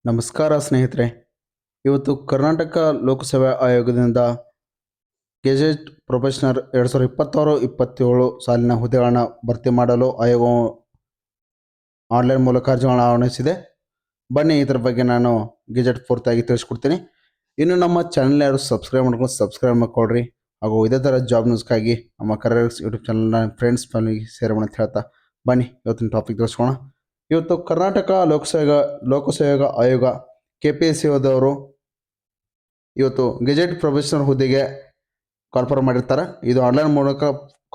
ನಮಸ್ಕಾರ ಸ್ನೇಹಿತರೆ. ಇವತ್ತು ಕರ್ನಾಟಕ ಲೋಕಸೇವಾ ಆಯೋಗದಿಂದ ಗೆಜೆಟ್ ಪ್ರೊಫೆಷನರ್ 2026-27 ಸಾಲಿನ ಹುದ್ದೆಗಳನ್ನು ಭರ್ತಿ ಮಾಡಲು ಆಯೋಗವು ಆನ್ಲೈನ್ ಮೂಲಕ ಅರ್ಜಿಗಳನ್ನು ಆಹ್ವಾನಿಸಿದೆ. ಬನ್ನಿ ಇದರ ಬಗ್ಗೆ ನಾನು ಗೆಜೆಟ್ ಪೂರ್ತಿಯಾಗಿ ತಿಳಿಸ್ಕೊಡ್ತೀನಿ. ಇನ್ನು ನಮ್ಮ ಚಾನಲ್ ಯಾರು ಸಬ್ಸ್ಕ್ರೈಬ್ ಮಾಡ್ಕೊಂಡು ಸಬ್ಸ್ಕ್ರೈಬ್ ಮಾಡ್ಕೊಳ್ರಿ. ಹಾಗೂ ಇದೇ ಥರ ಜಾಬ್ ನ್ಯೂಸ್ಗಾಗಿ ನಮ್ಮ ಕರಿಯರ್ಸ್ ಯೂಟ್ಯೂಬ್ ಚಾನಲ್ನ ಫ್ರೆಂಡ್ಸ್ ಫ್ಯಾಮಿಲಿಗೆ ಸೇರೋಣ ಅಂತ ಹೇಳ್ತಾ ಬನ್ನಿ ಇವತ್ತಿನ ಟಾಪಿಕ್ ತಿಳಿಸ್ಕೋಣ. ಇವತ್ತು ಕರ್ನಾಟಕ ಲೋಕಸೇವಾ ಆಯೋಗ KPSC ಹೋದವರು ಇವತ್ತು ಗೆಜೆಟ್ ಪ್ರೊಫೆಷನರ್ ಹುದ್ದೆಗೆ ಕಾಲ್ಫರ್ ಮಾಡಿರ್ತಾರೆ. ಇದು ಆನ್ಲೈನ್ ಮೂಲಕ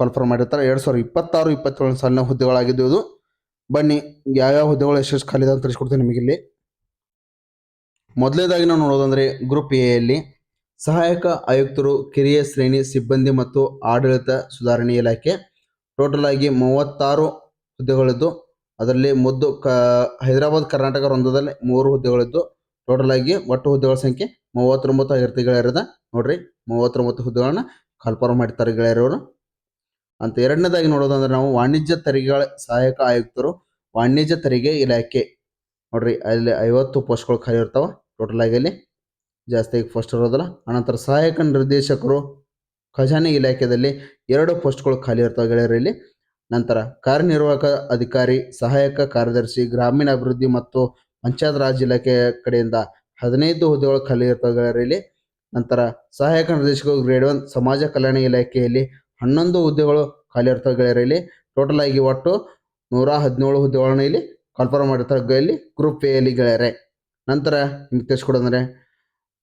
ಕಾಲ್ಫರ್ ಮಾಡಿರ್ತಾರೆ. 2026-27 ಸಾಲಿನ ಹುದ್ದೆಗಳಾಗಿದ್ದು ಇದು. ಬನ್ನಿ ಯಾವ್ಯಾವ ಹುದ್ದೆಗಳು ಎಷ್ಟು ಖಾಲಿ ಇದೆ ಅಂತ ತಿಳಿಸ್ಕೊಡ್ತೀನಿ ನಿಮಗೆ. ಇಲ್ಲಿ ಮೊದಲನೇದಾಗಿ ನಾವು ನೋಡೋದಂದ್ರೆ ಗ್ರೂಪ್ ಎ ಯಲ್ಲಿ ಸಹಾಯಕ ಆಯುಕ್ತರು, ಕಿರಿಯ ಶ್ರೇಣಿ ಸಿಬ್ಬಂದಿ ಮತ್ತು ಆಡಳಿತ ಸುಧಾರಣೆ ಇಲಾಖೆ. ಟೋಟಲ್ ಆಗಿ 36 ಹುದ್ದೆಗಳಿದ್ದು, ಅದರಲ್ಲಿ ಹೈದರಾಬಾದ್ ಕರ್ನಾಟಕ ವೃಂದದಲ್ಲಿ 3 ಹುದ್ದೆಗಳಿದ್ದು, ಟೋಟಲ್ ಆಗಿ ಒಟ್ಟು ಹುದ್ದೆಗಳ ಸಂಖ್ಯೆ 39 ಆಗಿರುತ್ತೆ ಗೆಳೆಯರದ. ನೋಡ್ರಿ 39 ಹುದ್ದೆಗಳನ್ನ ಕಾಲ್ಫರ್ ಮಾಡ್ತಾರೆ ಗೆಳೆಯರವರು ಅಂತ. ಎರಡನೇದಾಗಿ ನೋಡೋದಂದ್ರೆ ನಾವು ವಾಣಿಜ್ಯ ತೆರಿಗೆಗಳ ಸಹಾಯಕ ಆಯುಕ್ತರು, ವಾಣಿಜ್ಯ ತೆರಿಗೆ ಇಲಾಖೆ. ನೋಡ್ರಿ ಅಲ್ಲಿ 50 ಪೋಸ್ಟ್ಗಳು ಖಾಲಿ ಇರ್ತಾವ. ಟೋಟಲ್ ಆಗಿ ಅಲ್ಲಿ ಜಾಸ್ತಿ ಪೋಸ್ಟ್ ಇರೋದಿಲ್ಲ. ಅನಂತರ ಸಹಾಯಕ ನಿರ್ದೇಶಕರು, ಖಜಾನೆ ಇಲಾಖೆಯಲ್ಲಿ 2 ಪೋಸ್ಟ್ಗಳು ಖಾಲಿ ಇರ್ತಾವೆ ಗೆಳೆಯರಲ್ಲಿ. ನಂತರ ಕಾರ್ಯನಿರ್ವಾಹಕ ಅಧಿಕಾರಿ, ಸಹಾಯಕ ಕಾರ್ಯದರ್ಶಿ, ಗ್ರಾಮೀಣಾಭಿವೃದ್ಧಿ ಮತ್ತು ಪಂಚಾಯತ್ ರಾಜ್ ಇಲಾಖೆ ಕಡೆಯಿಂದ 15 ಹುದ್ದೆಗಳು ಖಾಲಿ ಇರ್ತವೆ ಗೆಳೆಯರಲ್ಲಿ. ನಂತರ ಸಹಾಯಕ ನಿರ್ದೇಶಕರು ಗ್ರೇಡ್ 1 ಸಮಾಜ ಕಲ್ಯಾಣ ಇಲಾಖೆಯಲ್ಲಿ 11 ಹುದ್ದೆಗಳು ಖಾಲಿ ಇರ್ತವೆ ಗೆಳೆಯರಲ್ಲಿ. ಟೋಟಲ್ ಆಗಿ ಒಟ್ಟು 117 ಹುದ್ದೆಗಳನ್ನ ಇಲ್ಲಿ ಕಾಲ್ಫರ್ ಮಾಡಿರ್ತಾರೆ ಇಲ್ಲಿ ಗ್ರೂಪ್ ಎ ಯಲ್ಲಿ ಗೆಳೆಯರೆ. ನಂತರ ನಿಮ್ಗೆ ತಿಳಿಸ್ಕೊಡೋದಂದ್ರೆ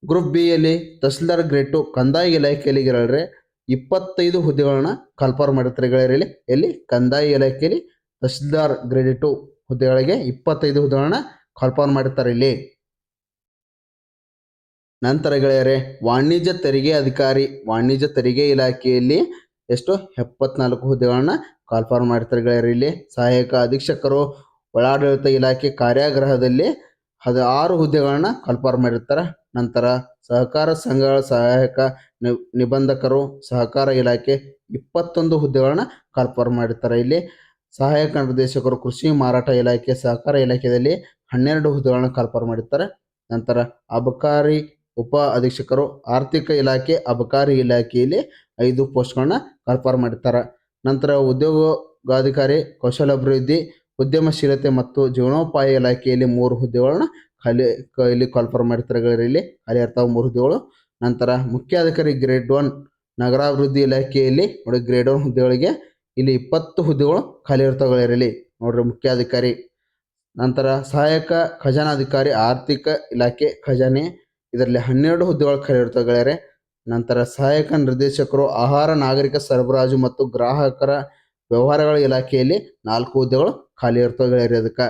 ಗ್ರೂಪ್ ಬಿ ಯಲ್ಲಿ ತಹಸೀಲ್ದಾರ್ ಗ್ರೇಡ್ 2 ಕಂದಾಯ ಇಲಾಖೆಯಲ್ಲಿ ಗೆಳೆಯರೆ 25 ಹುದ್ದೆಗಳನ್ನ ಕಾಲ್ಫರ್ ಮಾಡಿರ್ತಾರೆ ಗೆಳೆಯರಲ್ಲಿ. ಎಲ್ಲಿ ಕಂದಾಯ ಇಲಾಖೆಯಲ್ಲಿ ತಹಸೀಲ್ದಾರ್ ಗ್ರೇಡ್ 2 ಹುದ್ದೆಗಳಿಗೆ 25 ಹುದ್ದೆಗಳನ್ನ ಕಾಲ್ಫರ್ ಮಾಡಿರ್ತಾರೆ ಇಲ್ಲಿ. ನಂತರ ಗೆಳೆಯರೆ ವಾಣಿಜ್ಯ ತೆರಿಗೆ ಅಧಿಕಾರಿ, ವಾಣಿಜ್ಯ ತೆರಿಗೆ ಇಲಾಖೆಯಲ್ಲಿ ಎಷ್ಟು 74 ಹುದ್ದೆಗಳನ್ನ ಕಾಲ್ಫರ್ ಮಾಡಿರ್ತಾರೆ ಗೆಳೆಯರು ಇಲ್ಲಿ. ಸಹಾಯಕ ಅಧೀಕ್ಷಕರು, ಒಳಾಡಳಿತ ಇಲಾಖೆ ಕಾರ್ಯಾಗೃಹದಲ್ಲಿ 16 ಹುದ್ದೆಗಳನ್ನ ಕಾಲ್ಫರ್ ಮಾಡಿರ್ತಾರೆ. ನಂತರ ಸಹಕಾರ ಸಂಘಗಳ ಸಹಾಯಕ ನಿಬಂಧಕರು, ಸಹಕಾರ ಇಲಾಖೆ 21 ಹುದ್ದೆಗಳನ್ನ ಕಾಲ್ಫರ್ ಮಾಡಿರ್ತಾರೆ ಇಲ್ಲಿ. ಸಹಾಯಕ ನಿರ್ದೇಶಕರು, ಕೃಷಿ ಮಾರಾಟ ಇಲಾಖೆ, ಸಹಕಾರ ಇಲಾಖೆಯಲ್ಲಿ 12 ಹುದ್ದೆಗಳನ್ನ ಕಾಲ್ಫರ್ ಮಾಡಿರ್ತಾರೆ. ನಂತರ ಅಬಕಾರಿ ಉಪ ಅಧೀಕ್ಷಕರು, ಆರ್ಥಿಕ ಇಲಾಖೆ, ಅಬಕಾರಿ ಇಲಾಖೆಯಲ್ಲಿ 5 ಪೋಸ್ಟ್ಗಳನ್ನ ಕಾಲ್ಫರ್ ಮಾಡಿರ್ತಾರೆ. ನಂತರ ಉದ್ಯೋಗಾಧಿಕಾರಿ, ಕೌಶಲಾಭಿವೃದ್ಧಿ, ಉದ್ಯಮಶೀಲತೆ ಮತ್ತು ಜೀವನೋಪಾಯ ಇಲಾಖೆಯಲ್ಲಿ 3 ಹುದ್ದೆಗಳನ್ನ ಇಲ್ಲಿ ಕಾಲ್ಫರ್ ಮಾಡಿರ್ತಾರೆ ಇಲ್ಲಿ. ಖಾಲಿ ಇರ್ತಾವೆ 3 ಹುದ್ದೆಗಳು. ನಂತರ ಮುಖ್ಯಾಧಿಕಾರಿ ಗ್ರೇಡ್ 1 ನಗರಾಭಿವೃದ್ಧಿ ಇಲಾಖೆಯಲ್ಲಿ ನೋಡಿ ಗ್ರೇಡ್ 1 ಹುದ್ದೆಗಳಿಗೆ ಇಲ್ಲಿ 20 ಹುದ್ದೆಗಳು ಖಾಲಿ ಇರ್ತಾವೆ ಇಲ್ಲಿ ನೋಡ್ರಿ ಮುಖ್ಯಾಧಿಕಾರಿ. ನಂತರ ಸಹಾಯಕ ಖಜಾನಾಧಿಕಾರಿ, ಆರ್ಥಿಕ ಇಲಾಖೆ ಖಜಾನೆ, ಇದರಲ್ಲಿ 12 ಹುದ್ದೆಗಳು ಖಾಲಿ ಇರ್ತವೆ ಗೆಳೆಯರೆ. ನಂತರ ಸಹಾಯಕ ನಿರ್ದೇಶಕರು, ಆಹಾರ ನಾಗರಿಕ ಸರಬರಾಜು ಮತ್ತು ಗ್ರಾಹಕರ ವ್ಯವಹಾರಗಳ ಇಲಾಖೆಯಲ್ಲಿ 4 ಹುದ್ದೆಗಳು ಖಾಲಿ ಇರ್ತವೆ ಗೆಳೆಯರೆ ಅದಕ್ಕೆ.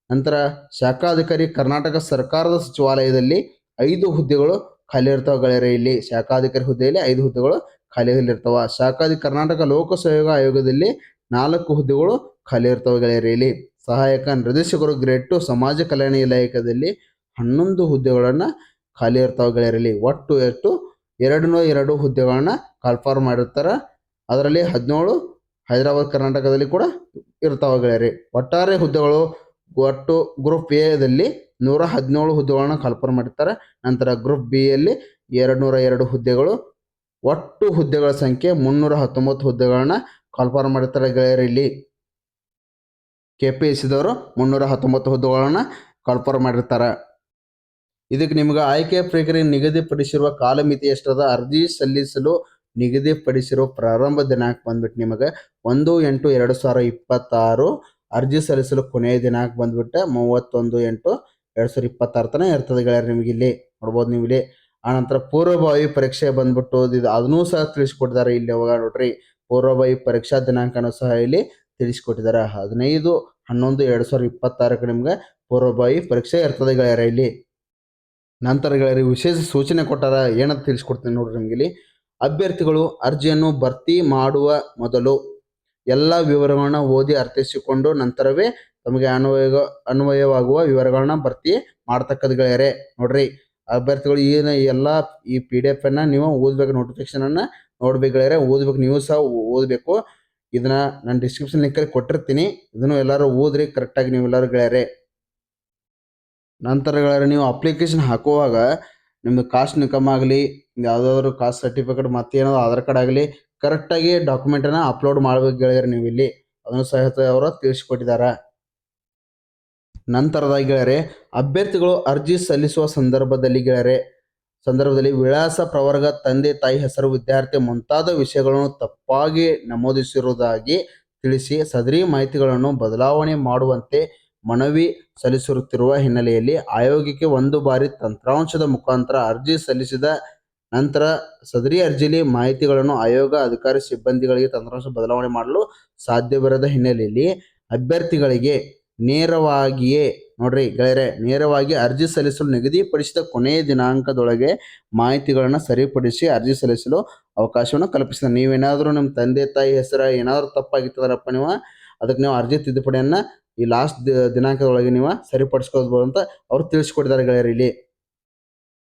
ನಂತರ ಶಾಖಾಧಿಕಾರಿ, ಕರ್ನಾಟಕ ಸರ್ಕಾರದ ಸಚಿವಾಲಯದಲ್ಲಿ 5 ಹುದ್ದೆಗಳು ಖಾಲಿ ಇರ್ತಾವೆ ಗೆಳೆಯರೆ ಇಲ್ಲಿ. ಶಾಖಾಧಿಕಾರಿ ಹುದ್ದೆಯಲ್ಲಿ 5 ಹುದ್ದೆಗಳು ಖಾಲಿಯಲ್ಲಿರ್ತಾವ. ಶಾಖಾಧಿಕಾರಿ ಕರ್ನಾಟಕ ಲೋಕಸೇವಾ ಆಯೋಗದಲ್ಲಿ 4 ಹುದ್ದೆಗಳು ಖಾಲಿ ಇರ್ತವೆ ಗೆಳೆಯರೆ ಇಲ್ಲಿ. ಸಹಾಯಕ ನಿರ್ದೇಶಕರು ಗ್ರೇಡ್ 2 ಸಮಾಜ ಕಲ್ಯಾಣ ಇಲಾಖೆಯಲ್ಲಿ 11 ಹುದ್ದೆಗಳನ್ನ ಖಾಲಿ ಇರ್ತಾವೆ ಗೆಳೆಯರಲ್ಲಿ. ಒಟ್ಟು 202 ಹುದ್ದೆಗಳನ್ನ ಕಾಲ್ಫರ್ ಮಾಡಿರ್ತಾರೆ. ಅದರಲ್ಲಿ 17 ಹೈದರಾಬಾದ್ ಕರ್ನಾಟಕದಲ್ಲಿ ಕೂಡ ಇರ್ತಾವೆ ಗೆಳೆಯರಿ. ಒಟ್ಟಾರೆ ಹುದ್ದೆಗಳು ಒಟ್ಟು ಗ್ರೂಪ್ ಎ ದಲ್ಲಿ 117 ಹುದ್ದೆಗಳನ್ನ ಕಾಲ್ಫರ್ ಮಾಡಿರ್ತಾರೆ. ನಂತರ ಗ್ರೂಪ್ ಬಿ ಯಲ್ಲಿ 202 ಹುದ್ದೆಗಳು. ಒಟ್ಟು ಹುದ್ದೆಗಳ ಸಂಖ್ಯೆ 319 ಹುದ್ದೆಗಳನ್ನ ಕಾಲ್ಫರ್ ಮಾಡಿರ್ತಾರೆ ಗೆಳೆಯರಲ್ಲಿ. KPSC ದವರು 319 ಹುದ್ದೆಗಳನ್ನ ಕಾಲ್ಫರ್ ಮಾಡಿರ್ತಾರೆ. ಇದಕ್ಕೆ ನಿಮ್ಗೆ ಆಯ್ಕೆಯ ಪ್ರಕ್ರಿಯೆ ನಿಗದಿಪಡಿಸಿರುವ ಕಾಲಮಿತಿ ಎಷ್ಟದ? ಅರ್ಜಿ ಸಲ್ಲಿಸಲು ನಿಗದಿಪಡಿಸಿರುವ ಪ್ರಾರಂಭ ದಿನಾಂಕ ಬಂದ್ಬಿಟ್ಟು ನಿಮಗೆ 1/8/2026. ಅರ್ಜಿ ಸಲ್ಲಿಸಲು ಕೊನೆಯ ದಿನಾಂಕ ಬಂದ್ಬಿಟ್ಟು 31/8/2026 ತನಕ ಇರ್ತದೆ ಗೆಳೆಯರು. ನಿಮಗೆ ಇಲ್ಲಿ ನೋಡ್ಬೋದು ನೀವು ಇಲ್ಲಿ. ಆನಂತರ ಪೂರ್ವಭಾವಿ ಪರೀಕ್ಷೆ ಬಂದ್ಬಿಟ್ಟು ಅದನ್ನೂ ಸಹ ತಿಳಿಸ್ಕೊಟ್ಟಿದ್ದಾರೆ ಇಲ್ಲಿ. ಅವಾಗ ನೋಡ್ರಿ ಪೂರ್ವಭಾವಿ ಪರೀಕ್ಷಾ ದಿನಾಂಕನೂ ಸಹ ಇಲ್ಲಿ ತಿಳಿಸ್ಕೊಟ್ಟಿದ್ದಾರೆ. 15/11/2026 ನಿಮ್ಗೆ ಪೂರ್ವಭಾವಿ ಪರೀಕ್ಷೆ ಇರ್ತದೆ ಗೆಳೆಯರ ಇಲ್ಲಿ. ನಂತರ ಗೆಳೆಯರಿ ವಿಶೇಷ ಸೂಚನೆ ಕೊಟ್ಟಾರ, ಏನಂತ ತಿಳಿಸ್ಕೊಡ್ತೀನಿ ನೋಡ್ರಿ ನಿಮ್ಗೆ ಇಲ್ಲಿ. ಅಭ್ಯರ್ಥಿಗಳು ಅರ್ಜಿಯನ್ನು ಭರ್ತಿ ಮಾಡುವ ಮೊದಲು ಎಲ್ಲ ವಿವರಗಳನ್ನ ಓದಿ ಅರ್ಥೈಸಿಕೊಂಡು ನಂತರವೇ ತಮಗೆ ಅನ್ವಯವಾಗುವ ವಿವರಗಳನ್ನ ಭರ್ತಿ ಮಾಡ್ತಕ್ಕದ್ದು ಗೆಳೆಯರೆ. ನೋಡ್ರಿ ಅಭ್ಯರ್ಥಿಗಳು ಎಲ್ಲ ಈ PDF ಅನ್ನ ನೀವು ಓದ್ಬೇಕು, ನೋಟಿಫಿಕೇಶನ್ ಅನ್ನ ನೋಡ್ಬೇಕು ಗೆಳೆಯರೆ, ಓದ್ಬೇಕು. ನೀವು ಸಹ ಓದಬೇಕು. ಇದನ್ನ ನಾನು ಡಿಸ್ಕ್ರಿಪ್ಷನ್ ಲಿಂಕಲ್ಲಿ ಕೊಟ್ಟಿರ್ತೀನಿ. ಇದನ್ನು ಎಲ್ಲರೂ ಓದ್ರಿ ಕರೆಕ್ಟಾಗಿ ನೀವು ಎಲ್ಲರೂ ಗೆಳೆಯರೆ. ನಂತರ ಗೆಳೆಯರೆ ನೀವು ಅಪ್ಲಿಕೇಶನ್ ಹಾಕುವಾಗ ನಿಮ್ದು ಕಾಸ್ಟ್ ಇನ್ಕಮ್ ಆಗಲಿ ಯಾವುದಾದ್ರು ಕಾಸ್ಟ್ ಸರ್ಟಿಫಿಕೇಟ್ ಮತ್ತೇನಾದ್ರು ಆಧಾರ್ ಕಾರ್ಡ್ ಆಗಲಿ ಕರೆಕ್ಟಾಗಿ ಡಾಕ್ಯುಮೆಂಟನ್ನು ಅಪ್ಲೋಡ್ ಮಾಡ್ಬೇಕು ಗೆಳೆಯರೆ ನೀವು ಇಲ್ಲಿ ಅದನ್ನು ಸಹಿತ ಅವರು ತಿಳಿಸಿಕೊಟ್ಟಿದ್ದಾರೆ. ನಂತರದಾಗಿ ಗೆಳೆಯರೆ ಅಭ್ಯರ್ಥಿಗಳು ಅರ್ಜಿ ಸಲ್ಲಿಸುವ ಸಂದರ್ಭದಲ್ಲಿ ವಿಳಾಸ, ಪ್ರವರ್ಗ, ತಂದೆ ತಾಯಿ ಹೆಸರು, ವಿದ್ಯಾರ್ಥಿ ಮುಂತಾದ ವಿಷಯಗಳನ್ನು ತಪ್ಪಾಗಿ ನಮೂದಿಸಿರುವುದಾಗಿ ತಿಳಿಸಿ ಸದರಿ ಮಾಹಿತಿಗಳನ್ನು ಬದಲಾವಣೆ ಮಾಡುವಂತೆ ಮನವಿ ಸಲ್ಲಿಸುತ್ತಿರುವ ಹಿನ್ನೆಲೆಯಲ್ಲಿ ಆಯೋಗಕ್ಕೆ ಒಂದು ಬಾರಿ ತಂತ್ರಾಂಶದ ಮುಖಾಂತರ ಅರ್ಜಿ ಸಲ್ಲಿಸಿದ ನಂತರ ಸದರಿ ಅರ್ಜಿಲಿ ಮಾಹಿತಿಗಳನ್ನು ಆಯೋಗ ಅಧಿಕಾರಿ ಸಿಬ್ಬಂದಿಗಳಿಗೆ ತಂತ್ರಾಂಶ ಬದಲಾವಣೆ ಮಾಡಲು ಸಾಧ್ಯವಿರದ ಹಿನ್ನೆಲೆಯಲ್ಲಿ ಅಭ್ಯರ್ಥಿಗಳಿಗೆ ನೇರವಾಗಿಯೇ ನೋಡ್ರಿ ಗೆಳೆಯರೆ ನೇರವಾಗಿ ಅರ್ಜಿ ಸಲ್ಲಿಸಲು ನಿಗದಿಪಡಿಸಿದ ಕೊನೆಯ ದಿನಾಂಕದೊಳಗೆ ಮಾಹಿತಿಗಳನ್ನು ಸರಿಪಡಿಸಿ ಅರ್ಜಿ ಸಲ್ಲಿಸಲು ಅವಕಾಶವನ್ನು ಕಲ್ಪಿಸಿದ. ನೀವೇನಾದರೂ ನಿಮ್ಮ ತಂದೆ ತಾಯಿ ಹೆಸರು ಏನಾದರೂ ತಪ್ಪಾಗಿತ್ತದರಪ್ಪ ನೀವು ಅದಕ್ಕೆ ನೀವು ಅರ್ಜಿ ತಿದ್ದುಪಡಿಯನ್ನು ಈ ಲಾಸ್ಟ್ ದಿನಾಂಕದೊಳಗೆ ನೀವು ಸರಿಪಡಿಸ್ಕೋಬೋದು ಅಂತ ಅವ್ರು ತಿಳಿಸ್ಕೊಟ್ಟಿದ್ದಾರೆ ಗೆಳೆಯರೆ. ಇಲ್ಲಿ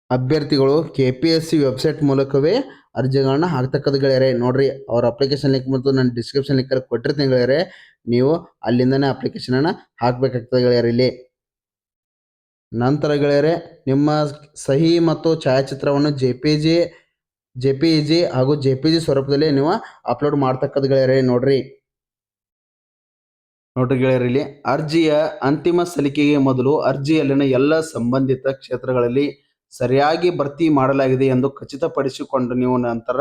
ಅಭ್ಯರ್ಥಿಗಳು KPSC ವೆಬ್ಸೈಟ್ ಮೂಲಕವೇ ಅರ್ಜಿಗಳನ್ನ ಹಾಕ್ತಕ್ಕದ್ದು ಗೆಳೆಯರೆ. ನೋಡ್ರಿ ಅವ್ರ ಅಪ್ಲಿಕೇಶನ್ ಲಿಂಕ್ ಮತ್ತು ನಾನು ಡಿಸ್ಕ್ರಿಪ್ಷನ್ ಲಿಂಕಲ್ಲಿ ಕೊಟ್ಟಿರ್ತೀನಿ ಗೆಳೆಯರೆ, ನೀವು ಅಲ್ಲಿಂದನೇ ಅಪ್ಲಿಕೇಶನನ್ನು ಹಾಕಬೇಕಾಗ್ತದೆ ಗೆಳೆಯರೆ. ಇಲ್ಲಿ ನಂತರ ಗೆಳೆಯರೆ ನಿಮ್ಮ ಸಹಿ ಮತ್ತು ಛಾಯಾಚಿತ್ರವನ್ನು JPEG ಹಾಗೂ JPG ಸ್ವರೂಪದಲ್ಲಿ ನೀವು ಅಪ್ಲೋಡ್ ಮಾಡ್ತಕ್ಕದ್ದು ಗೆಳೆಯರೆ. ನೋಡ್ರಿ ಗೆಳೆಯರೆ ಇಲ್ಲಿ ಅರ್ಜಿಯ ಅಂತಿಮ ಸಲ್ಲಿಕೆಗೆ ಮೊದಲು ಅರ್ಜಿಯಲ್ಲಿನ ಎಲ್ಲ ಸಂಬಂಧಿತ ಕ್ಷೇತ್ರಗಳಲ್ಲಿ ಸರಿಯಾಗಿ ಭರ್ತಿ ಮಾಡಲಾಗಿದೆ ಎಂದು ಖಚಿತಪಡಿಸಿಕೊಂಡು ನೀವು ನಂತರ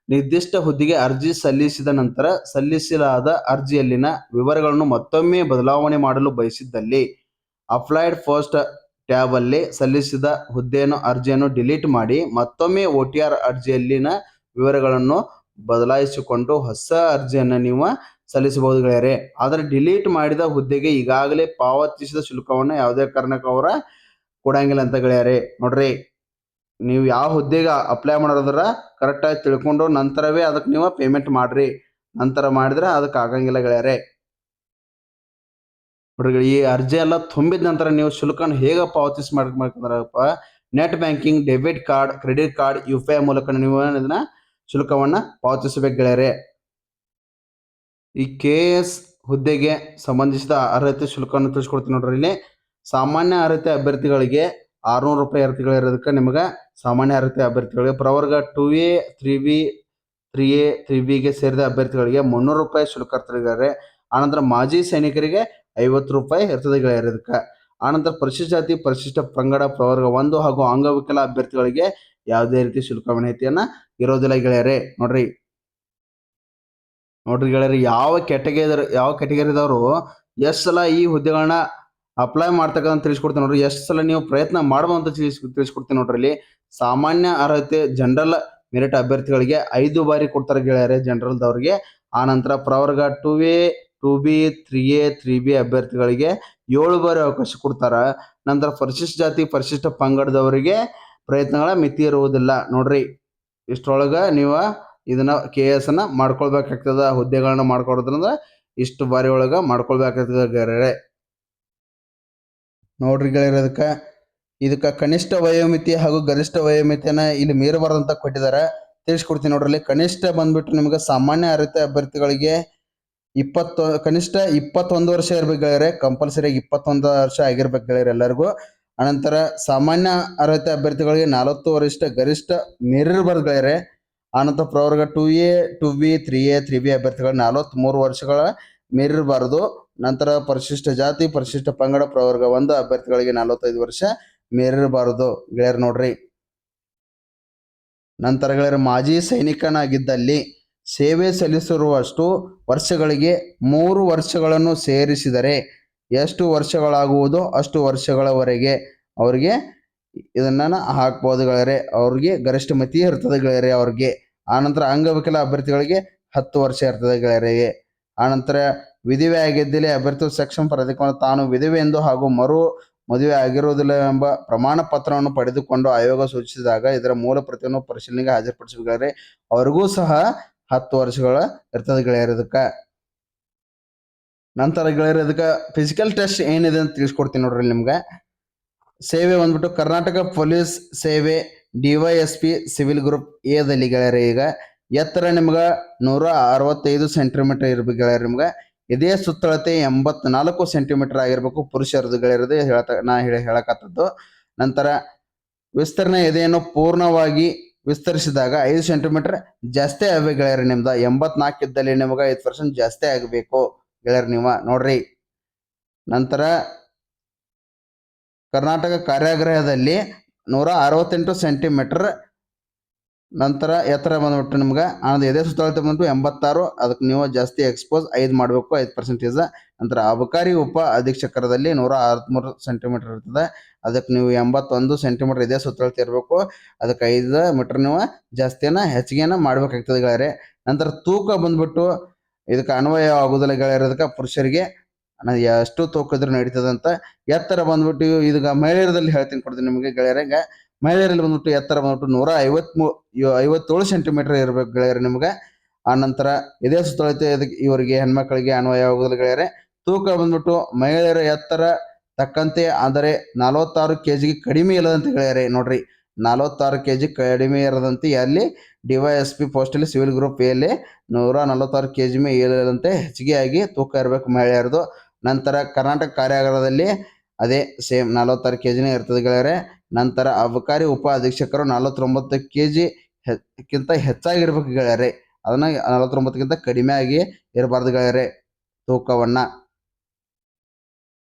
ನಿರ್ದಿಷ್ಟ ಹುದ್ದೆಗೆ ಅರ್ಜಿ ಸಲ್ಲಿಸಿದ ನಂತರ ಸಲ್ಲಿಸಲಾದ ಅರ್ಜಿಯಲ್ಲಿನ ವಿವರಗಳನ್ನು ಮತ್ತೊಮ್ಮೆ ಬದಲಾವಣೆ ಮಾಡಲು ಬಯಸಿದ್ದಲ್ಲಿ ಅಪ್ಲೈಡ್ ಫಸ್ಟ್ ಟ್ಯಾಬ್ ಅಲ್ಲಿ ಸಲ್ಲಿಸಿದ ಅರ್ಜಿಯನ್ನು ಡಿಲೀಟ್ ಮಾಡಿ ಮತ್ತೊಮ್ಮೆ OTR ಅರ್ಜಿಯಲ್ಲಿನ ವಿವರಗಳನ್ನು ಬದಲಾಯಿಸಿಕೊಂಡು ಹೊಸ ಅರ್ಜಿಯನ್ನು ನೀವು ಸಲ್ಲಿಸಬಹುದು ಗೆಳೆಯರೆ. ಆದರೆ ಡಿಲೀಟ್ ಮಾಡಿದ ಹುದ್ದೆಗೆ ಈಗಾಗಲೇ ಪಾವತಿಸಿದ ಶುಲ್ಕವನ್ನು ಯಾವುದೇ ಕಾರಣಕ್ಕೂ ಅವರ ಕೊಡಂಗಿಲ್ಲ ಅಂತ ಗೆಳೆಯರೆ. ನೋಡ್ರಿ ನೀವು ಯಾವ ಹುದ್ದೆಗೆ ಅಪ್ಲೈ ಮಾಡೋದ್ರ ಕರೆಕ್ಟಾಗಿ ತಿಳ್ಕೊಂಡು ನಂತರವೇ ಅದಕ್ಕೆ ನೀವು ಪೇಮೆಂಟ್ ಮಾಡ್ರಿ. ನಂತರ ಮಾಡಿದ್ರೆ ಅದಕ್ಕೆ ಆಗಂಗಿಲ್ಲ ಗೆಳೆಯರೆ. ನೋಡ್ರಿ ಈ ಅರ್ಜಿ ಎಲ್ಲ ತುಂಬಿದ ನಂತರ ನೀವು ಶುಲ್ಕನ ಹೇಗೆ ಪಾವತಿಸಿ ಮಾಡ್ಬೇಕಂದ್ರಪ್ಪ net banking, debit card, credit card, UPI ಮೂಲಕ ನೀವು ಇದನ್ನ ಶುಲ್ಕವನ್ನ ಪಾವತಿಸಬೇಕು ಗೆಳೆಯರೆ. ಈ KS ಹುದ್ದೆಗೆ ಸಂಬಂಧಿಸಿದ ಅರ್ಹತೆ ಶುಲ್ಕವನ್ನು ತಿಳಿಸ್ಕೊಡ್ತೀನಿ ನೋಡ್ರಿ. ಇಲ್ಲಿ ಸಾಮಾನ್ಯ ಅರ್ಹತೆ ಅಭ್ಯರ್ಥಿಗಳಿಗೆ 600 ರೂಪಾಯಿ ಇರೋದಕ್ಕೆ ನಿಮಗೆ ಸಾಮಾನ್ಯ ಅರ್ಹತೆ ಅಭ್ಯರ್ಥಿಗಳಿಗೆ, ಪ್ರವರ್ಗ 2A 3B 3A 3Bಗೆ ಸೇರಿದ ಅಭ್ಯರ್ಥಿಗಳಿಗೆ 300 ರೂಪಾಯಿ ಶುಲ್ಕ ಇರ್ತಾರೆ. ಆನಂತರ ಮಾಜಿ ಸೈನಿಕರಿಗೆ 50 ರೂಪಾಯಿ ಇರ್ತದೆ ಗೆಳೆಯರೆ ಇದಕ್ಕೆ. ಆನಂತರ ಪರಿಶಿಷ್ಟ ಜಾತಿ, ಪರಿಶಿಷ್ಟ ಪಂಗಡ, ಪ್ರವರ್ಗ 1 ಹಾಗೂ ಅಂಗವಿಕಲ ಅಭ್ಯರ್ಥಿಗಳಿಗೆ ಯಾವುದೇ ರೀತಿ ಶುಲ್ಕ ವಿನಾಯಿತಿಯನ್ನ ಇರೋದಿಲ್ಲ ಗೆಳೆಯರೆ. ನೋಡ್ರಿ ಗೆಳೆಯರೆ ಯಾವ ಕ್ಯಾಟಗರಿದವರು ಎಷ್ಟು ಸಲ ಈ ಹುದ್ದೆಗಳನ್ನ ಅಪ್ಲೈ ಮಾಡ್ತಕ್ಕಂಥ ತಿಳಿಸ್ಕೊಡ್ತೀನಿ ನೋಡ್ರಿ. ಎಷ್ಟು ಸಲ ನೀವು ಪ್ರಯತ್ನ ಮಾಡಬಹುದು ಅಂತ ತಿಳಿಸ್ಕೊಡ್ತೀನಿ ನೋಡ್ರಿ. ಇಲ್ಲಿ ಸಾಮಾನ್ಯ ಅರ್ಹತೆ ಜನರಲ್ ಮೆರಿಟ್ ಅಭ್ಯರ್ಥಿಗಳಿಗೆ 5 ಬಾರಿ ಕೊಡ್ತಾರೆ ಗೆಳೆಯರೆ ಜನರಲ್ದವ್ರಿಗೆ. ಆನಂತರ ಪ್ರವರ್ಗ 2A 2B 3A 3B ಅಭ್ಯರ್ಥಿಗಳಿಗೆ 7 ಬಾರಿ ಅವಕಾಶ ಕೊಡ್ತಾರ. ನಂತರ ಪರಿಶಿಷ್ಟ ಜಾತಿ, ಪರಿಶಿಷ್ಟ ಪಂಗಡದವರಿಗೆ ಪ್ರಯತ್ನಗಳ ಮಿತಿ ಇರುವುದಿಲ್ಲ. ನೋಡ್ರಿ ಇಷ್ಟರೊಳಗೆ ನೀವು ಇದನ್ನ KS ಅನ್ನ ಮಾಡ್ಕೊಳ್ಬೇಕಾಗ್ತದ. ಹುದ್ದೆಗಳನ್ನ ಮಾಡ್ಕೊಡೋದ್ರಿಂದ ಇಷ್ಟು ಬಾರಿ ಒಳಗ ಮಾಡ್ಕೊಳ್ಬೇಕಾಗ್ತದೆ ಗೆಳೆಯರೆ. ನೋಡ್ರಿ ಗೆಳೆಯರೆ ಇದಕ್ಕೆ ಕನಿಷ್ಠ ವಯೋಮಿತಿ ಹಾಗೂ ಗರಿಷ್ಠ ವಯೋಮಿತಿಯನ್ನ ಇಲ್ಲಿ ಮೀರಬಾರ್ದಂತ ಕೊಟ್ಟಿದ್ದಾರೆ. ತಿಳಿಸ್ಕೊಡ್ತೀನಿ ನೋಡ್ರಿ. ಕನಿಷ್ಠ ಬಂದ್ಬಿಟ್ಟು ನಿಮ್ಗೆ ಸಾಮಾನ್ಯ ಅರ್ಹತೆ ಅಭ್ಯರ್ಥಿಗಳಿಗೆ ಕನಿಷ್ಠ 21 ವರ್ಷ ಇರ್ಬೇಕು ಗೆಳೆಯರೆ. ಕಂಪಲ್ಸರಿ 21 ವರ್ಷ ಆಗಿರ್ಬೇಕು ಗೆಳೆಯರೆ ಎಲ್ಲರಿಗೂ. ಅನಂತರ ಸಾಮಾನ್ಯ ಅರ್ಹತೆ ಅಭ್ಯರ್ಥಿಗಳಿಗೆ 40 ವರ್ಷ ಗರಿಷ್ಠ ಮೀರಿರಬಾರ್ದು ಗೆಳೆಯರೆ. ಆನಂತರ ಪ್ರವರ್ಗ 2A 2B 3A 3B ಅಭ್ಯರ್ಥಿಗಳು 43 ವರ್ಷಗಳ ಮೀರಿರಬಾರದು. ನಂತರ ಪರಿಶಿಷ್ಟ ಜಾತಿ, ಪರಿಶಿಷ್ಟ ಪಂಗಡ, ಪ್ರವರ್ಗ 1 ಅಭ್ಯರ್ಥಿಗಳಿಗೆ 45 ವರ್ಷ ಮೀರಿರಬಾರದು ಗೆಳೆಯರು. ನೋಡ್ರಿ ನಂತರ ಗೆಳೆಯರು ಮಾಜಿ ಸೈನಿಕನಾಗಿದ್ದಲ್ಲಿ ಸೇವೆ ಸಲ್ಲಿಸಿರುವಷ್ಟು ವರ್ಷಗಳಿಗೆ 3 ವರ್ಷಗಳನ್ನು ಸೇರಿಸಿದರೆ ಎಷ್ಟು ವರ್ಷಗಳಾಗುವುದೋ ಅಷ್ಟು ವರ್ಷಗಳವರೆಗೆ ಅವ್ರಿಗೆ ಇದನ್ನ ಹಾಕ್ಬೋದು ಗೆಳೆಯರೆ. ಅವ್ರಿಗೆ ಗರಿಷ್ಠ ಮಿತಿ ಇರ್ತದೆ ಗೆಳೆಯರೆ ಅವ್ರಿಗೆ. ಆನಂತರ ಅಂಗವಿಕಲ ಅಭ್ಯರ್ಥಿಗಳಿಗೆ 10 ವರ್ಷ ಇರ್ತದೆ ಗೆಳೆಯರಿಗೆ. ಆನಂತರ ವಿಧವೆ ಆಗಿದ್ದಲ್ಲಿ ಅಭ್ಯರ್ಥಿ ಸಕ್ಷಮ ಪ್ರಾಧಿಕಾರ ತಾನು ವಿಧವೆ ಎಂದು ಹಾಗೂ ಮದುವೆ ಆಗಿರುವುದಿಲ್ಲ ಎಂಬ ಪ್ರಮಾಣ ಪತ್ರವನ್ನು ಪಡೆದುಕೊಂಡು ಆಯೋಗ ಸೂಚಿಸಿದಾಗ ಇದರ ಮೂಲ ಪ್ರತಿಯನ್ನು ಪರಿಶೀಲನೆಗೆ ಹಾಜರುಪಡಿಸಬೇಕಾದ್ರೆ ಅವ್ರಿಗೂ ಸಹ 10 ವರ್ಷಗಳ ಇರ್ತದೆ ಗೆಳೆಯರೆ ಇದಕ್ಕೆ. ನಂತರ ಗೆಳೆಯರೆ ಇದಕ್ಕೆ ಫಿಸಿಕಲ್ ಟೆಸ್ಟ್ ಏನಿದೆ ಅಂತ ತಿಳಿಸ್ಕೊಡ್ತೀನಿ ನೋಡ್ರಿ. ನಿಮ್ಗೆ ಸೇವೆ ಬಂದ್ಬಿಟ್ಟು ಕರ್ನಾಟಕ ಪೊಲೀಸ್ ಸೇವೆ DYSP ಸಿವಿಲ್ ಗ್ರೂಪ್ ಎದಲ್ಲಿ ಗೆಳೆಯರೆ ಈಗ ಎತ್ತರ ನಿಮ್ಗೆ 165 ಸೆಂಟಿಮೀಟರ್ ಇರ್ಬೇಕು ಗೆಳೆಯರೆ. ನಿಮ್ಗೆ ಇದೇ ಸುತ್ತಳತೆ 84 ಸೆಂಟಿಮೀಟರ್ ಆಗಿರ್ಬೇಕು ಪುರುಷರದು ಗೆಳೆಯರದು ಹೇಳಕತ್ತದ್ದು. ನಂತರ ವಿಸ್ತರಣೆ ಎದೆಯನ್ನು ಪೂರ್ಣವಾಗಿ ವಿಸ್ತರಿಸಿದಾಗ 5 ಸೆಂಟಿಮೀಟರ್ ಜಾಸ್ತಿ ಆಗಬೇಕು ಗೆಳೆಯರಿ. ನಿಮ್ದು 84 ಇದ್ದಲ್ಲಿ ನಿಮಗೆ 5% ಜಾಸ್ತಿ ಆಗಬೇಕು ಗೆಳೆಯರಿ ನೀವು ನೋಡ್ರಿ. ನಂತರ ಕರ್ನಾಟಕ ಕಾರ್ಯಾಗೃಹದಲ್ಲಿ 168 ಸೆಂಟಿಮೀಟರ್. ನಂತರ ಎತ್ತರ ಬಂದ್ಬಿಟ್ಟು ನಿಮ್ಗೆ ಎದೆ ಸುತ್ತಳತೆ ಬಂದ್ಬಿಟ್ಟು 86, ಅದಕ್ಕೆ ನೀವು ಜಾಸ್ತಿ ಎಕ್ಸ್ಪೋಸ್ 5 ಮಾಡಬೇಕು 5%. ನಂತರ ಅಬಕಾರಿ ಉಪ ಅಧೀಕ್ಷಕರದಲ್ಲಿ 163 ಸೆಂಟಿಮೀಟರ್ ಇರ್ತದೆ, ಅದಕ್ಕೆ ನೀವು 81 ಸೆಂಟಿಮೀಟರ್ ಇದೇ ಸುತ್ತಳತೆ ಇರಬೇಕು, ಅದಕ್ಕೆ 5 ಮೀಟರ್ ನೀವು ಜಾಸ್ತಿನ ಹೆಚ್ಚಿಗೆನ ಮಾಡ್ಬೇಕಾಗ್ತದೆ ಗೆಳೆಯರೆ. ನಂತರ ತೂಕ ಬಂದ್ಬಿಟ್ಟು ಇದಕ್ಕೆ ಅನ್ವಯ ಆಗುದಿಲ್ಲ ಗೆಳೆಯರೆ, ಅದಕ್ಕೆ ಪುರುಷರಿಗೆ ಎಷ್ಟು ತೂಕ ಇದ್ರೂ ನಡೀತದೆ ಅಂತ. ಎತ್ತರ ಬಂದ್ಬಿಟ್ಟು ಇದೀಗ ಮಹಿಳೆಯರಲ್ಲಿ ಹೇಳ್ತೀನಿ ಕೊಡ್ತೀನಿ ನಿಮಗೆ ಗೆಳೆಯರಿಗೆ. ಮಹಿಳೆಯರಲ್ಲಿ ಬಂದ್ಬಿಟ್ಟು ಎತ್ತರ ಬಂದ್ಬಿಟ್ಟು 157 ಸೆಂಟಿಮೀಟರ್ ಇರ್ಬೇಕು ಗೆಳೆಯರೆ ನಿಮ್ಗೆ. ಆ ನಂತರ ಇದೇ ಸುತ್ತಳತೆ ಇವರಿಗೆ ಹೆಣ್ಮಕ್ಳಿಗೆ ಅನ್ವಯ ಆಗುದಿಲ್ಲ ಗೆಳೆಯರೆ. ತೂಕ ಬಂದ್ಬಿಟ್ಟು ಮಹಿಳೆಯರ ಎತ್ತರ ತಕ್ಕಂತೆ ಆದರೆ 46 kg ಕಡಿಮೆ ಇಲ್ಲದಂತೆ ಗೆಳೆಯರೆ. ನೋಡ್ರಿ 46 kg ಕಡಿಮೆ ಇರದಂತೆ ಅಲ್ಲಿ DYSP ಪೋಸ್ಟಲ್ಲಿ ಸಿವಿಲ್ ಗ್ರೂಪ್ ಎಲ್ಲಿ 146 kg ಇಲ್ಲದಂತೆ ಹೆಚ್ಚಿಗೆ ಆಗಿ ತೂಕ ಇರಬೇಕು ಮಹಿಳೆಯರದು. ನಂತರ ಕರ್ನಾಟಕ ಕಾರ್ಯಾಗಾರದಲ್ಲಿ ಅದೇ ಸೇಮ್ 46 kgನೇ ಇರ್ತದೆ ಗೆಳೆಯರೆ. ನಂತರ ಅಬಕಾರಿ ಉಪ ಅಧೀಕ್ಷಕರು 49 kg ಕ್ಕಿಂತ ಹೆಚ್ಚಾಗಿರ್ಬೇಕು ಗೆಳೆಯರೆ, ಅದನ್ನ 49ಕ್ಕಿಂತ ಕಡಿಮೆ ಆಗಿ ಇರಬಾರ್ದು ಗೆಳೆಯರೆ ತೂಕವನ್ನ.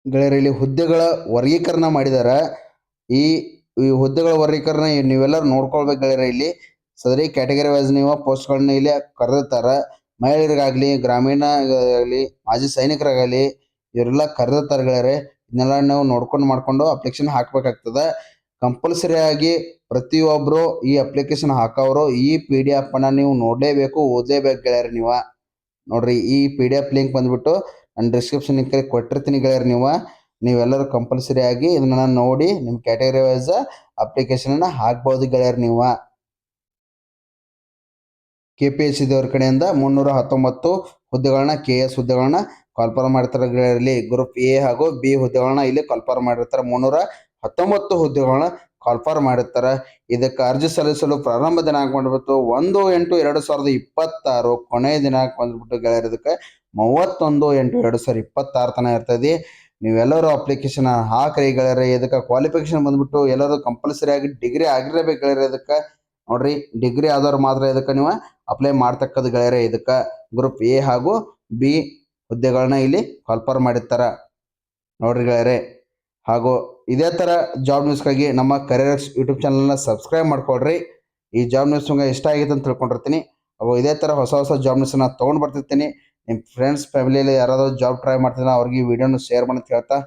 ಗೆಳೆಯರೆ ಇಲ್ಲಿ ಹುದ್ದೆಗಳ ವರ್ಗೀಕರಣ ಮಾಡಿದಾರ. ಈ ಹುದ್ದೆಗಳ ವರ್ಗೀಕರಣ ನೀವೆಲ್ಲರೂ ನೋಡ್ಕೊಳ್ಬೇಕು ಗೆಳೆಯರೆ. ಇಲ್ಲಿ ಸದರಿ ಕ್ಯಾಟಗರಿ ವೈಸ್ ನೀವು ಪೋಸ್ಟ್ಗಳನ್ನ ಇಲ್ಲಿ ಕರೆದಿರ್ತಾರ. ಮಹಿಳೆಯರಿಗಾಗಲಿ, ಗ್ರಾಮೀಣ ಆಗಲಿ, ಮಾಜಿ ಸೈನಿಕರಾಗಲಿ ಇವರೆಲ್ಲ ಕರೆದಿರ್ತಾರೆ ಗೆಳೆಯರೆ. ಇದನ್ನೆಲ್ಲ ನಾವು ಮಾಡ್ಕೊಂಡು ಅಪ್ಲಿಕೇಶನ್ ಹಾಕ್ಬೇಕಾಗ್ತದೆ. ಕಂಪಲ್ಸರಿ ಆಗಿ ಪ್ರತಿಯೊಬ್ಬರು ಈ ಅಪ್ಲಿಕೇಶನ್ ಹಾಕೋರು ಈ PDF ಅನ್ನ ನೀವು ನೋಡಲೇಬೇಕು, ಓದಲೇಬೇಕು ಗೆಳೆಯರೆ. ನೋಡ್ರಿ ಈ PDF ಲಿಂಕ್ ಬಂದ್ಬಿಟ್ಟು ನಾನು ಡಿಸ್ಕ್ರಿಪ್ಷನ್ ಲಿಂಕ್ ಕೊಟ್ಟಿರ್ತೀನಿ ಗೆಳೆಯರೆ. ನೀವೆಲ್ಲರೂ ಕಂಪಲ್ಸರಿ ಆಗಿ ಇದನ್ನ ನೋಡಿ ನಿಮ್ಮ ಕ್ಯಾಟಗರಿ ವೈಸ್ ಅಪ್ಲಿಕೇಶನ್ ಹಾಕ್ಬೋದು ಗೆಳೆಯರೆ. KPSC ದೇವ್ರ ಕಡೆಯಿಂದ 319 ಹುದ್ದೆಗಳನ್ನ KS ಹುದ್ದೆಗಳನ್ನ ಕಾಲ್ಫಾರ್ಮ್ ಮಾಡಿರ್ತಾರೆ ಗೆಳೆಯರಲ್ಲಿ. ಗ್ರೂಪ್ A ಹಾಗೂ B ಹುದ್ದೆಗಳನ್ನ ಇಲ್ಲಿ ಕಾಲ್ಫಾರ್ಮ್ ಮಾಡಿರ್ತಾರೆ. 319 ಹುದ್ದೆಗಳನ್ನ ಕಾಲ್ಫಾರ್ಮ್ ಮಾಡಿರ್ತಾರೆ. ಇದಕ್ಕೆ ಅರ್ಜಿ ಸಲ್ಲಿಸಲು ಪ್ರಾರಂಭ ದಿನಾಂಕ ಬಂದ್ಬಿಟ್ಟು 1/8/2026, ಕೊನೆಯ ದಿನಾಂಕ ಬಂದ್ಬಿಟ್ಟು ಗೆಳೆಯರು ಇದಕ್ಕೆ 31/8/2026 ತನಕ ಇರ್ತದೆ. ನೀವೆಲ್ಲರೂ ಅಪ್ಲಿಕೇಶನ್ ಹಾಕ್ರಿ ಗೆಳೆಯರೆ. ಇದಕ್ಕೆ ಕ್ವಾಲಿಫಿಕೇಶನ್ ಬಂದ್ಬಿಟ್ಟು ಎಲ್ಲರೂ ಕಂಪಲ್ಸರಿ ಆಗಿ ಡಿಗ್ರಿ ಆಗಿರಬೇಕು ಗೆಳೆಯರೆ. ಇದಕ್ಕೆ ನೋಡ್ರಿ ಡಿಗ್ರಿ ಆದವ್ರು ಮಾತ್ರ ಇದಕ್ಕೆ ನೀವು ಅಪ್ಲೈ ಮಾಡ್ತಕ್ಕದ್ದು ಗೆಳೆಯರೆ. ಇದಕ್ಕೆ ಗ್ರೂಪ್ A ಹಾಗೂ B ಹುದ್ದೆಗಳನ್ನ ಇಲ್ಲಿ ಕಾಲ್ಫಾರ್ಮ್ ಮಾಡಿರ್ತಾರ ನೋಡ್ರಿ ಗೆಳೆಯರೆ. ಹಾಗೂ ಇದೇ ಥರ ಜಾಬ್ ನ್ಯೂಸ್ಗಾಗಿ ನಮ್ಮ ಕರಿಯರ್ ಯೂಟ್ಯೂಬ್ ಚಾನಲ್ನ ಸಬ್ಸ್ಕ್ರೈಬ್ ಮಾಡ್ಕೊಳ್ರಿ. ಈ ಜಾಬ್ ನ್ಯೂಸ್ ನಿಮ್ಗೆ ಇಷ್ಟ ಆಗಿದೆ ಅಂತ ತಿಳ್ಕೊಂಡಿರ್ತೀನಿ. ಹಾಗೂ ಇದೇ ಥರ ಹೊಸ ಜಾಬ್ ನ್ಯೂಸನ್ನ ತೊಗೊಂಡು ಬರ್ತಿರ್ತೀನಿ. ನಿಮ್ಮ ಫ್ರೆಂಡ್ಸ್ ಫ್ಯಾಮಿಲಿಯಲ್ಲಿ ಯಾರಾದರೂ ಜಾಬ್ ಟ್ರೈ ಮಾಡ್ತಿದ್ರೆ ಅವ್ರಿಗೆ ಈ ವಿಡಿಯೋನ ಶೇರ್ ಮಾಡಿ ಅಂತ ಹೇಳ್ತಾ